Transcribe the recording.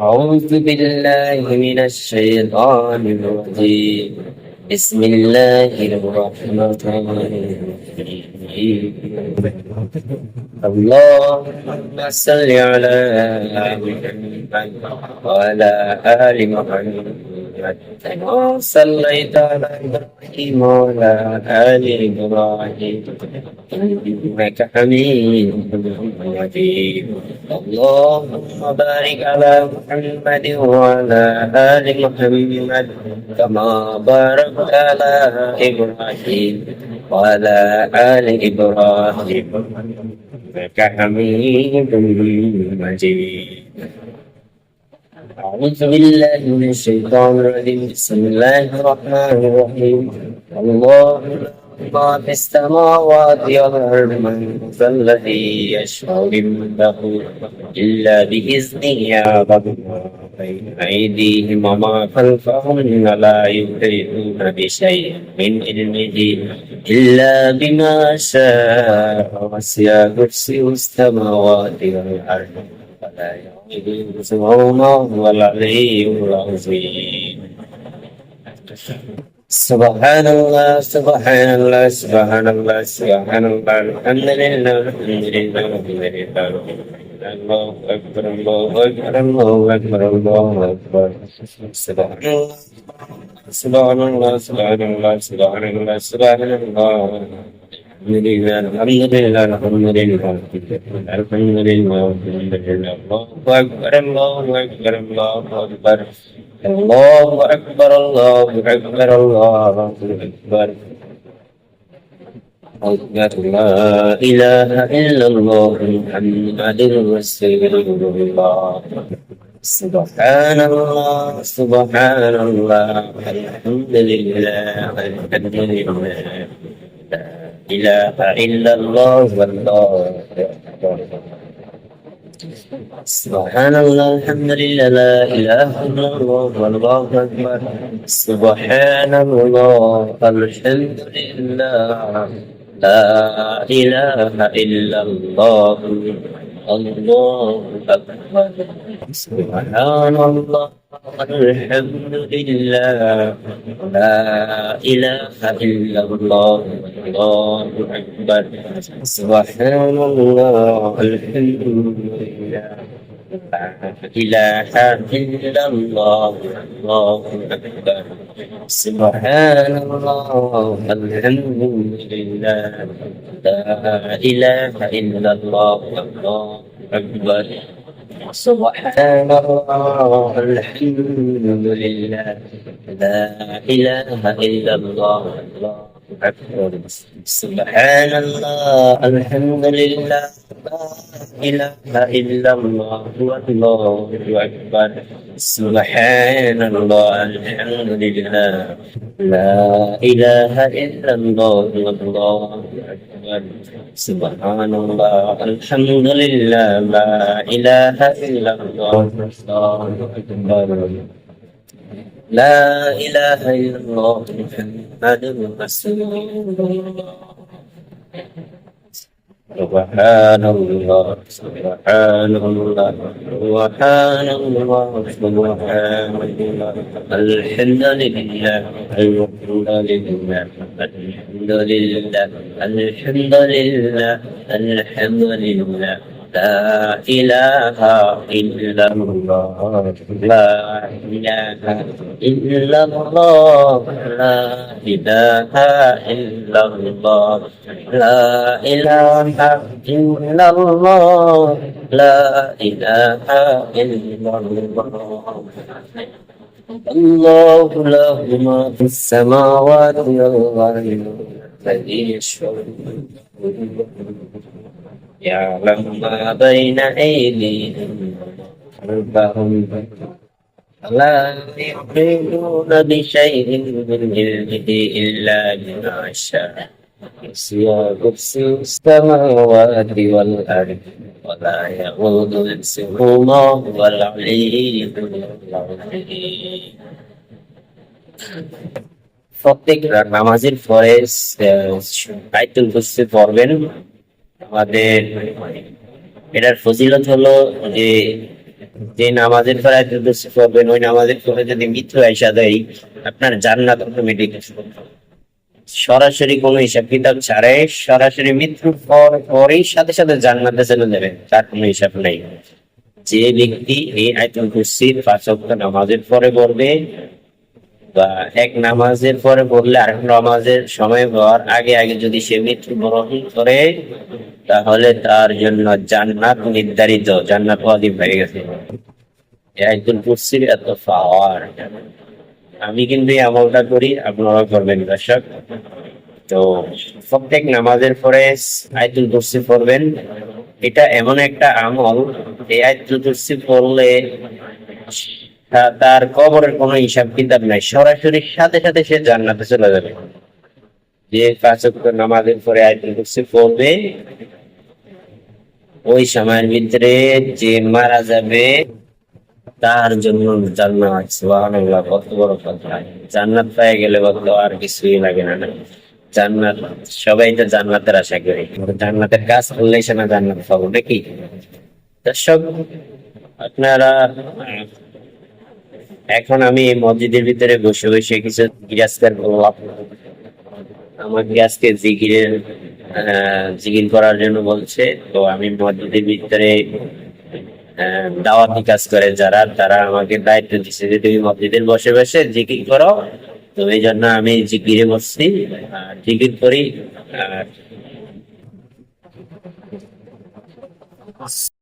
أعوذ بالله من الشيطان الرجيم. بسم الله الرحمن الرحيم. اللهم صل على محمد وعلى آل محمد كما صليت على إبراهيم وعلى آل إبراهيم إنك حميد مجيد. اللهم بارك على محمد وعلى آل محمد كما باركت على إبراهيم وعلى آل إبراهيم إنك حميد مجيد. أعوذ بالله من الشيطان الرجيم. بسم الله الرحمن الرحيم. الله ما في السماوات والأرض من ذا الذي يشفع عنده إلا بإذنه يعلم ما بين أيديهم وما خلفهم لا يحيطون بشيء من علمه إلا بما شاء وسع كرسيه السماوات والأرض ولا يؤوده حفظهما وهو العلي العظيم. سبحان الله سبحان الله سبحان الله سبحان الله الحمد لله الحمد لله الحمد لله الله أكبر الله أكبر الله أكبر الله أكبر. سبحان الله سبحان الله سبحان الله سبحان الله سبحان الله الحمد لله الحمد لله الحمد لله الحمد لله الحمد لله الله أكبر الله أكبر الله أكبر الله أكبر الله أكبر الله أكبر. لا إله إلا الله محمد رسول الله. سبحان الله سبحان الله الحمد لله الحمد لله لا إله إلا الله والله أكبر. سبحان الله الحمد لله لا إله إلا الله والله أكبر. سبحان الله الحمد لله لا إله إلا الله الله أكبر. سبحان الله الحمد لله لا إله إلا الله الله أكبر. سبحان الله الحمد لله لا إله إلا الله الله أكبر. سبحان الله الحمد لله لا إله إلا الله الله أكبر. سبحان الله الحمد لله لا إله إلا الله الله أكبر. سبحان الله الحمد لله لا إله إلا الله والله أكبر. سبحان الله الحمد لله لا إله إلا الله والله أكبر. سبحان الله الحمد لله لا إله إلا الله والله أكبر. لا إله إلا الله محمد رسول الله. سبحان الله سبحان الله سبحان الله سبحان الله الحمد لله الحمد لله الحمد لله الحمد لله الحمد لله لا إله إلا الله لا إله إلا الله لا إله إلا الله لا إله إلا الله لا إله إلا الله. الله له ما في السماوات والأرض الذي يشفع يعلم ما بين أيديهم وخلفهم لا يحيطون بشيء من علمه إلا بما شاء وسع كرسيه السماوات والأرض ولا يؤوده حفظهما وهو العلي العظيم. প্রত্যেক নামাজের পরে আয়াতুল কুরসি পড়বেন। আমাদের এটার ফজিলত হলো যে যে নামাজের পরে আয়াতুল কুরসি পড়বেন, ওই নামাজের পরে যদি মৃত্যু আইসা দেয়, আপনার জান্নাত অটোমেটিক, সরাসরি কোনো হিসাব কিতাব ছাড়াই সরাসরি মৃত্যুর পরেই সাথে সাথে জান্নাতে চলে যাবে, তার কোনো হিসাব নেই। যে ব্যক্তি এই আয়াতুল কুরসি 5 ওয়াক্ত নামাজের পরে পড়বে, বা এক নামাজের পরে পড়লে আরেক নামাজের সময় হওয়ার আগে আগে যদি সে মৃত্যুবরণ করে, তাহলে তার জন্য জান্নাত নির্ধারিত, জান্নাত ওয়াজিব হয়ে গেছে। এই আয়াতুল কুরসির এত পাওয়ার। আমি কিন্তু এই আমলটা করি, আপনারা করবেন দর্শক। তো প্রত্যেক নামাজের পরে আয়াতুল কুরসি পড়বেন। এটা এমন একটা আমল, এই আয়াতুল কুরসি পড়লে তার কবরের কোনো হিসাব কিতাব নাই, সরাসরি সাথে সাথে সে জান্নাতে চলে যাবে। যে 5 ওয়াক্ত নামাজের পরে আয়াতুল কুরসি পড়বে, ওই সময়ের ভিতরে যে মারা যাবে তার জন্য জান্নাত। সুবহানাল্লাহ, কত বড় কথা! জান্নাত পেয়ে গেলে বলতো আর কিছুই লাগে না। জান্নাত, সবাই তো জান্নাতের আশা করি, জান্নাতের কাজ করলে সে না জান্নাত পাবো নাকি? দর্শক, আপনারা এখন আমি মসজিদের ভিতরে বসে বসে কিছু গিরাজকার বললাম। আমাকে আজকে জিকির করার জন্য বলছে। তো আমি মসজিদের ভিতরে দাওয়াতি কাজ করে যারা, তারা আমাকে দায়িত্ব দিচ্ছে যে তুমি মসজিদের বসে বসে জিকির করো। তো এই জন্য আমি জিকিরে বসছি, জিকির করি। আর